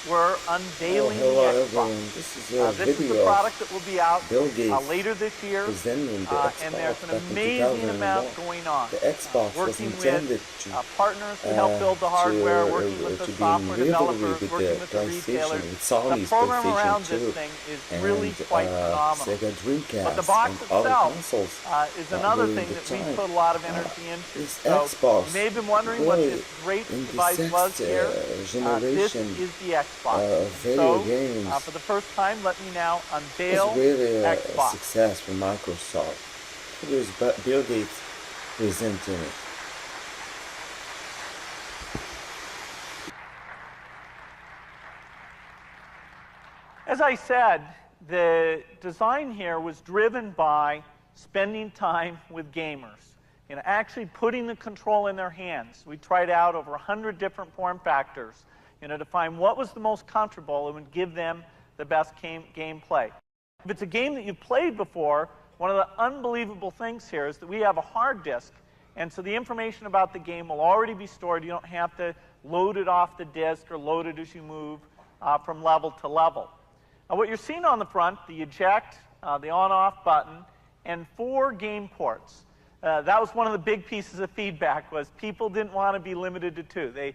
we're unveiling the Xbox. Everyone. This is a This is video the product that will be out Bill Gates later this year, presenting the Xbox and there's an back in amazing 2001. amount going on. The Xbox was Working intended with partners to help build the hardware, working with the software developers, working with the retailers. The program around this thing is really quite phenomenal. Sega Dreamcast But the box and other itself consoles is another thing that we put a lot of energy into. So you may have been wondering what this great device was here. This is the Xbox. So for the first time, let me now unveil It's really a Xbox. success for Microsoft. Here's Bill Gates presenting it. As I said, the design here was driven by spending time with gamers. Actually putting the control in their hands. We tried out over 100 different form factors, to find what was the most comfortable and would give them the best gameplay. If it's a game that you've played before, one of the unbelievable things here is that we have a hard disk, and so the information about the game will already be stored. You don't have to load it off the disk or load it as you move from level to level. Now, what you're seeing on the front, the eject, the on-off button, and 4 game ports. That was one of the big pieces of feedback, was people didn't want to be limited to 2.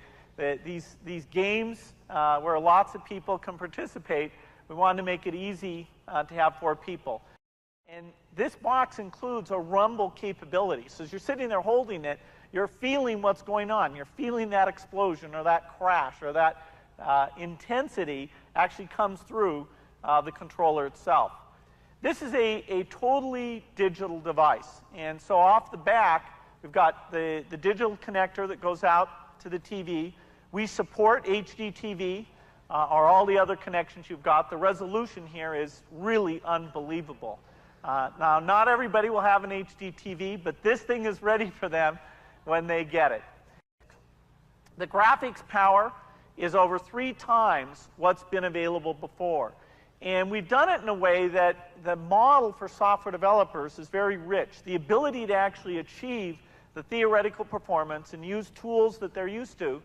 These games where lots of people can participate, we wanted to make it easy to have 4 people. And this box includes a rumble capability. So as you're sitting there holding it, you're feeling what's going on. You're feeling that explosion or that crash or that intensity actually comes through the controller itself. This is a totally digital device. And so off the back, we've got the digital connector that goes out to the TV. We support HDTV or all the other connections you've got. The resolution here is really unbelievable. Now, not everybody will have an HDTV, but this thing is ready for them when they get it. The graphics power is over 3 times what's been available before. And we've done it in a way that the model for software developers is very rich. The ability to actually achieve the theoretical performance and use tools that they're used to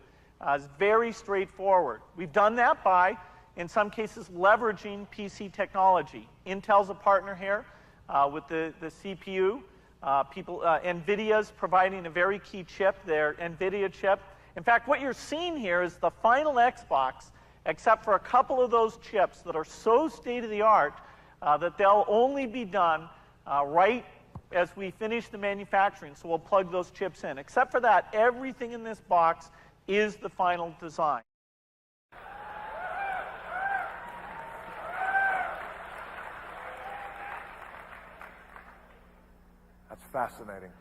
is very straightforward. We've done that by, in some cases, leveraging PC technology. Intel's a partner here with the CPU. NVIDIA's providing a very key chip, their NVIDIA chip. In fact, what you're seeing here is the final Xbox, except for a couple of those chips that are so state-of-the-art that they'll only be done right as we finish the manufacturing, so we'll plug those chips in. Except for that, everything in this box is the final design. That's fascinating.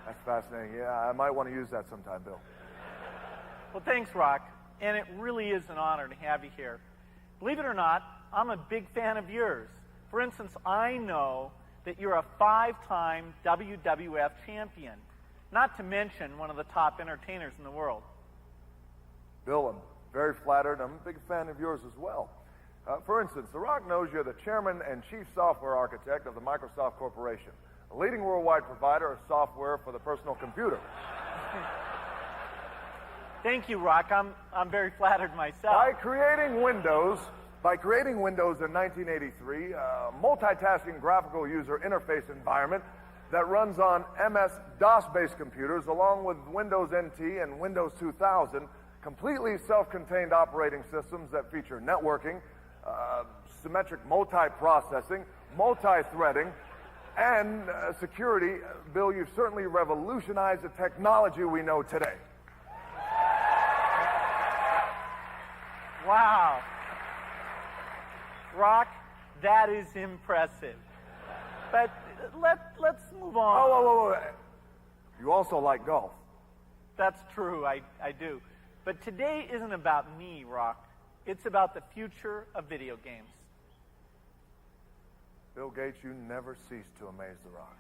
That's fascinating. Yeah, I might want to use that sometime, Bill. Well, thanks, Rock. And it really is an honor to have you here. Believe it or not, I'm a big fan of yours. For instance, I know that you're a 5-time WWF champion, not to mention one of the top entertainers in the world. Bill, I'm very flattered. I'm a big fan of yours as well. For instance, The Rock knows you're the chairman and chief software architect of the Microsoft Corporation, a leading worldwide provider of software for the personal computer. Thank you, Rock. I'm very flattered myself. By creating Windows in 1983, a multitasking graphical user interface environment that runs on MS-DOS-based computers along with Windows NT and Windows 2000, completely self-contained operating systems that feature networking, symmetric multi-processing, multi-threading, and security. Bill, you've certainly revolutionized the technology we know today. Wow. Rock, that is impressive. But let's move on. Oh, you also like golf. That's true, I do. But today isn't about me, Rock. It's about the future of video games. Bill Gates, you never cease to amaze The Rock.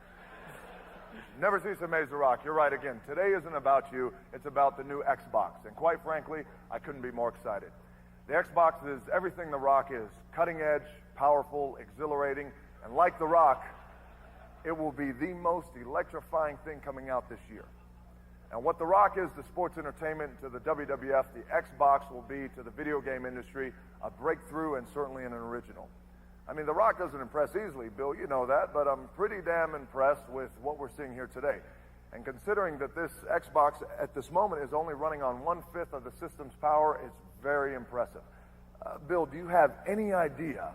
Never cease to amaze The Rock. You're right again. Today isn't about you. It's about the new Xbox. And quite frankly, I couldn't be more excited. The Xbox is everything The Rock is. Cutting edge, powerful, exhilarating, and like The Rock, it will be the most electrifying thing coming out this year. And what The Rock is to sports entertainment, to the WWF, the Xbox will be to the video game industry a breakthrough and certainly an original. I mean, The Rock doesn't impress easily, Bill, you know that, but I'm pretty damn impressed with what we're seeing here today. And considering that this Xbox at this moment is only running on 1/5 of the system's power, it's very impressive. Bill, do you have any idea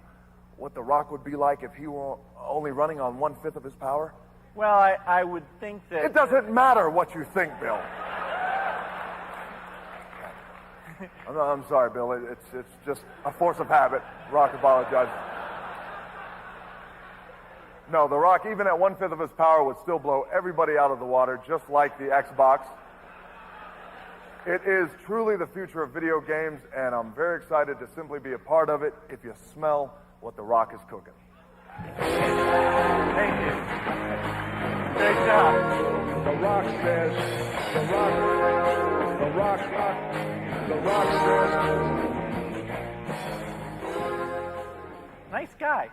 what The Rock would be like if he were only running on 1/5 of his power? Well, I would think that... It doesn't matter what you think, Bill. I'm sorry, Bill. It's just a force of habit. Rock apologizes. No, The Rock, even at 1/5 of his power, would still blow everybody out of the water, just like the Xbox. It is truly the future of video games, and I'm very excited to simply be a part of it if you smell what The Rock is cooking. Thank you. Great job. The Rock says, The Rock says. Nice guy.